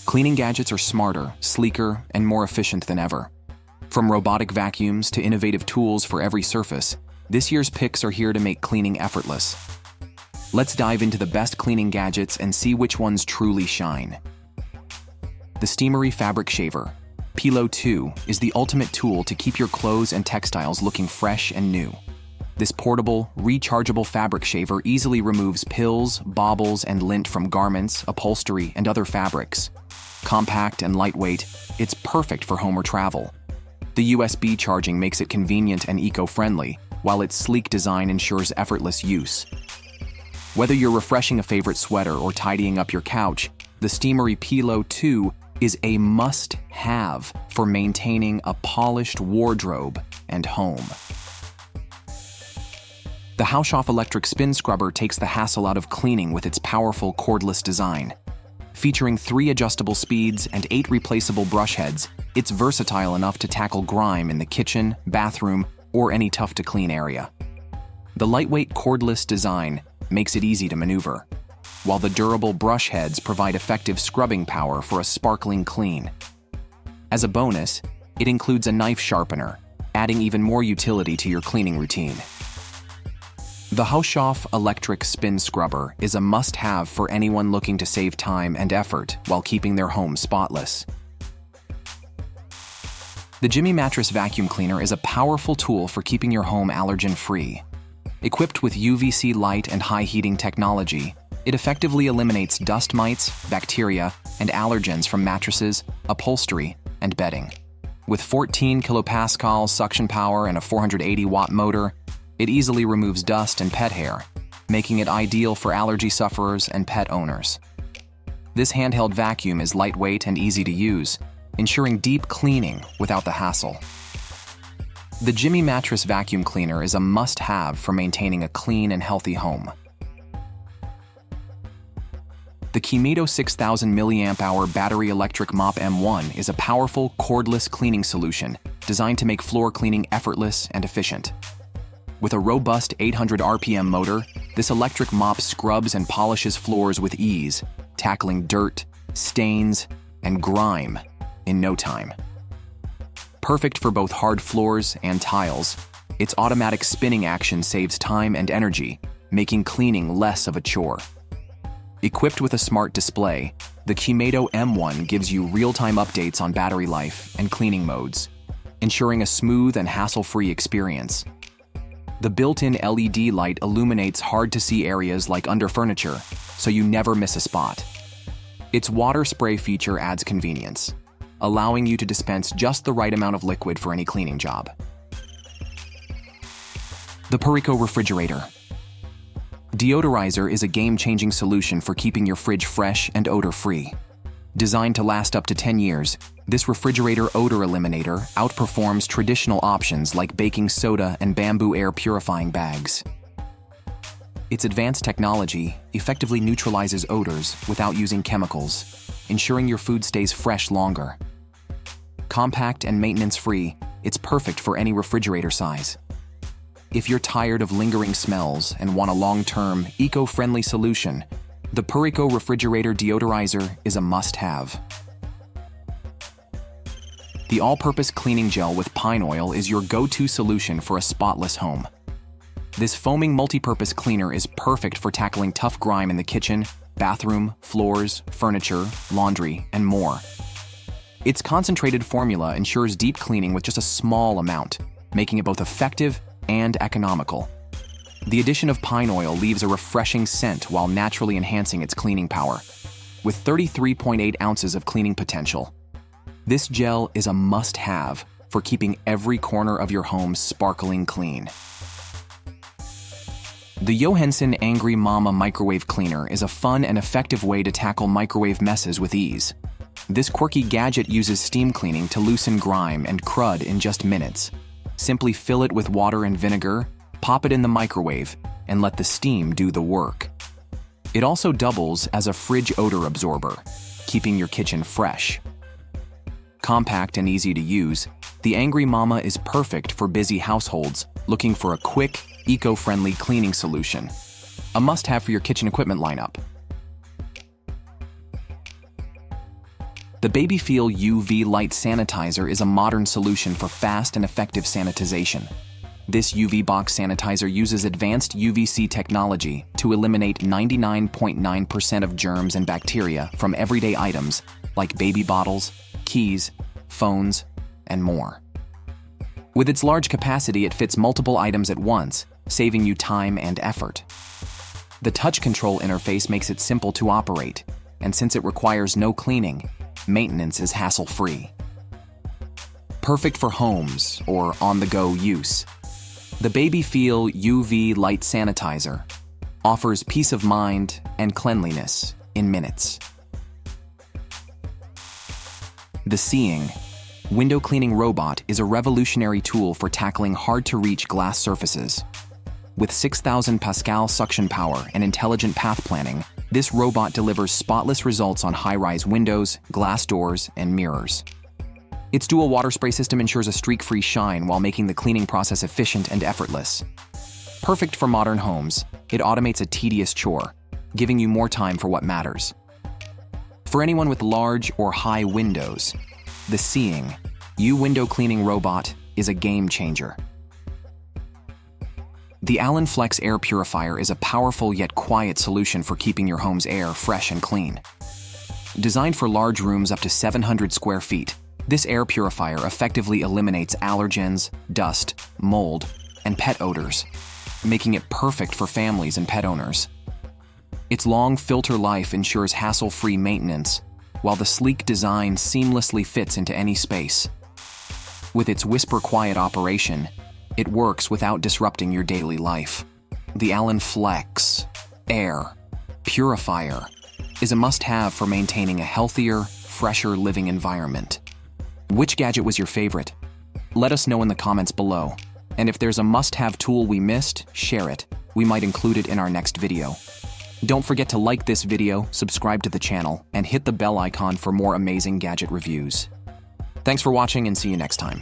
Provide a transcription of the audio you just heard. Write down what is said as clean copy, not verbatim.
Cleaning gadgets are smarter, sleeker, and more efficient than ever. From robotic vacuums to innovative tools for every surface, this year's picks are here to make cleaning effortless. Let's dive into the best cleaning gadgets and see which ones truly shine. The Steamery Fabric Shaver Purriko 2 is the ultimate tool to keep your clothes and textiles looking fresh and new. This portable, rechargeable fabric shaver easily removes pills, baubles, and lint from garments, upholstery, and other fabrics. Compact and lightweight, it's perfect for home or travel. The USB charging makes it convenient and eco-friendly, while its sleek design ensures effortless use. Whether you're refreshing a favorite sweater or tidying up your couch, the Steamery Purriko 2 is a must-have for maintaining a polished wardrobe and home. The HAUSHOF electric spin scrubber takes the hassle out of cleaning with its powerful cordless design. Featuring 3 adjustable speeds and 8 replaceable brush heads, it's versatile enough to tackle grime in the kitchen, bathroom, or any tough-to-clean area. The lightweight cordless design makes it easy to maneuver, while the durable brush heads provide effective scrubbing power for a sparkling clean. As a bonus, it includes a knife sharpener, adding even more utility to your cleaning routine. The HAUSHOF electric spin scrubber is a must-have for anyone looking to save time and effort while keeping their home spotless. The Mattress vacuum cleaner is a powerful tool for keeping your home allergen-free. Equipped with UVC light and high heating technology, it effectively eliminates dust mites, bacteria, and allergens from mattresses, upholstery, and bedding. With 14 kilopascal suction power and a 480-watt motor, it easily removes dust and pet hair, making it ideal for allergy sufferers and pet owners. This handheld vacuum is lightweight and easy to use, ensuring deep cleaning without the hassle. The Mattress vacuum cleaner is a must-have for maintaining a clean and healthy home. The qimedo 6000 mAh battery electric mop M1 is a powerful, cordless cleaning solution designed to make floor cleaning effortless and efficient. With a robust 800 RPM motor, this electric mop scrubs and polishes floors with ease, tackling dirt, stains, and grime in no time. Perfect for both hard floors and tiles, its automatic spinning action saves time and energy, making cleaning less of a chore. Equipped with a smart display, the qimedo M1 gives you real-time updates on battery life and cleaning modes, ensuring a smooth and hassle-free experience. The built-in LED light illuminates hard-to-see areas like under furniture, so you never miss a spot. Its water spray feature adds convenience, allowing you to dispense just the right amount of liquid for any cleaning job. The Purriko refrigerator. Deodorizer is a game-changing solution for keeping your fridge fresh and odor-free. Designed to last up to 10 years, this refrigerator odor eliminator outperforms traditional options like baking soda and bamboo air purifying bags. Its advanced technology effectively neutralizes odors without using chemicals, ensuring your food stays fresh longer. Compact and maintenance-free, it's perfect for any refrigerator size. If you're tired of lingering smells and want a long-term, eco-friendly solution, the Purriko refrigerator deodorizer is a must-have. The all-purpose cleaning gel with pine oil is your go-to solution for a spotless home. This foaming multi-purpose cleaner is perfect for tackling tough grime in the kitchen, bathroom, floors, furniture, laundry, and more. Its concentrated formula ensures deep cleaning with just a small amount, making it both effective and economical. The addition of pine oil leaves a refreshing scent while naturally enhancing its cleaning power. With 33.8 ounces of cleaning potential, this gel is a must-have for keeping every corner of your home sparkling clean. The Yohencin Angry Mama Microwave Cleaner is a fun and effective way to tackle microwave messes with ease. This quirky gadget uses steam cleaning to loosen grime and crud in just minutes. Simply fill it with water and vinegar, pop it in the microwave, and let the steam do the work. It also doubles as a fridge odor absorber, keeping your kitchen fresh. Compact and easy to use, the Angry Mama is perfect for busy households looking for a quick, eco-friendly cleaning solution. A must-have for your kitchen equipment lineup. The Babyfeel UV Light Sanitizer is a modern solution for fast and effective sanitization. This UV box sanitizer uses advanced UVC technology to eliminate 99.9% of germs and bacteria from everyday items like baby bottles, keys, phones, and more. With its large capacity, it fits multiple items at once, saving you time and effort. The touch control interface makes it simple to operate, and since it requires no cleaning, maintenance is hassle-free. Perfect for homes or on-the-go use, the Babyfeel UV Light Sanitizer offers peace of mind and cleanliness in minutes. The SEEING window cleaning robot is a revolutionary tool for tackling hard-to-reach glass surfaces. With 6,000 Pascal suction power and intelligent path planning, this robot delivers spotless results on high-rise windows, glass doors, and mirrors. Its dual water spray system ensures a streak-free shine while making the cleaning process efficient and effortless. Perfect for modern homes, it automates a tedious chore, giving you more time for what matters. For anyone with large or high windows, the SEEING.U window cleaning robot is a game changer. The Alen FLEX air purifier is a powerful yet quiet solution for keeping your home's air fresh and clean. Designed for large rooms up to 700 square feet, this air purifier effectively eliminates allergens, dust, mold, and pet odors, making it perfect for families and pet owners. Its long filter life ensures hassle-free maintenance, while the sleek design seamlessly fits into any space. With its whisper-quiet operation, it works without disrupting your daily life. The Alen FLEX air purifier is a must-have for maintaining a healthier, fresher living environment. Which gadget was your favorite? Let us know in the comments below. And if there's a must-have tool we missed, share it. We might include it in our next video. Don't forget to like this video, subscribe to the channel, and hit the bell icon for more amazing gadget reviews. Thanks for watching and see you next time.